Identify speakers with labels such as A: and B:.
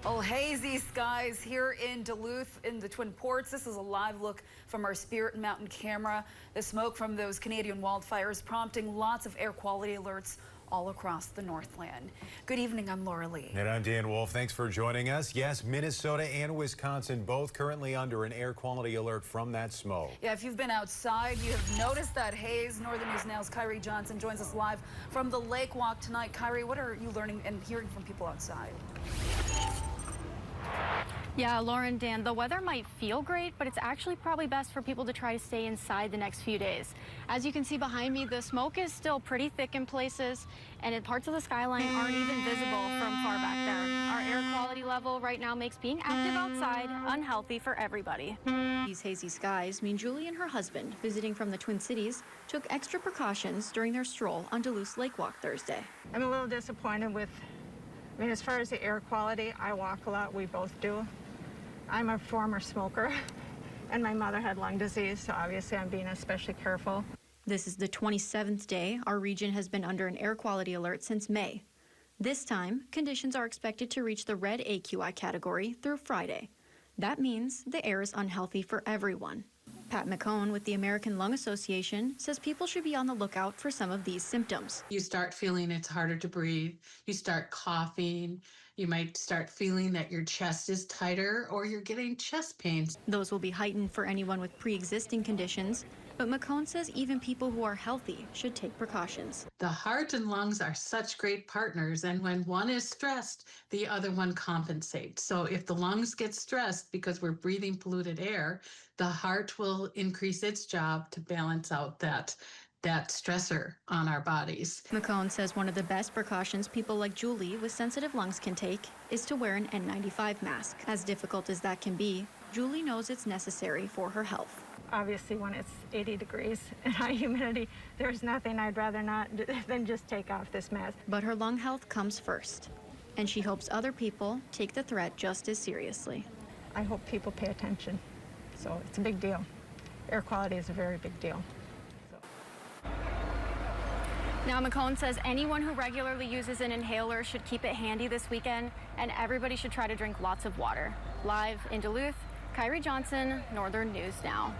A: Well, hazy skies here in Duluth in the Twin Ports. This is a live look from our Spirit Mountain camera. The smoke from those Canadian wildfires prompting lots of air quality alerts all across the Northland. Good evening, I'm Laura Lee.
B: And I'm Dan Wolf. Thanks for joining us. Yes, Minnesota and Wisconsin both currently under an air quality alert from that smoke.
A: Yeah, if you've been outside, you have noticed that haze. Northern News Now's Kyrie Johnson joins us live from the Lake Walk tonight. Kyrie, what are you learning and hearing from people outside?
C: Yeah, Lauren, Dan, the weather might feel great, but it's actually probably best for people to try to stay inside the next few days. As you can see behind me, the smoke is still pretty thick in places, and parts of the skyline aren't even visible from far back there. Our air quality level right now makes being active outside unhealthy for everybody. These hazy skies mean Julie and her husband, visiting from the Twin Cities, took extra precautions during their stroll on Duluth's Lake Walk Thursday.
D: I'm a little disappointed with, as far as the air quality, I walk a lot, we both do. I'm a former smoker, and my mother had lung disease, so obviously I'm being especially careful.
C: This is the 27th day our region has been under an air quality alert since May. This time, conditions are expected to reach the red AQI category through Friday. That means the air is unhealthy for everyone. Pat McCone with the American Lung Association says people should be on the lookout for some of these symptoms.
E: You start feeling it's harder to breathe, you start coughing, you might start feeling that your chest is tighter or you're getting chest pains.
C: Those will be heightened for anyone with pre-existing conditions, but McCone says even people who are healthy should take precautions.
E: The heart and lungs are such great partners, and when one is stressed, the other one compensates. So if the lungs get stressed because we're breathing polluted air, the heart will increase its job to balance out that stressor on our bodies.
C: McCone says one of the best precautions people like Julie with sensitive lungs can take is to wear an N95 mask. As difficult as that can be, Julie knows it's necessary for her health.
D: Obviously, when it's 80 degrees and high humidity, there's nothing I'd rather not than just take off this mask.
C: But her lung health comes first, and she hopes other people take the threat just as seriously.
D: I hope people pay attention. So it's a big deal. Air quality is a very big deal.
C: Now, McCone says anyone who regularly uses an inhaler should keep it handy this weekend, and everybody should try to drink lots of water. Live in Duluth, Kyrie Johnson, Northern News Now.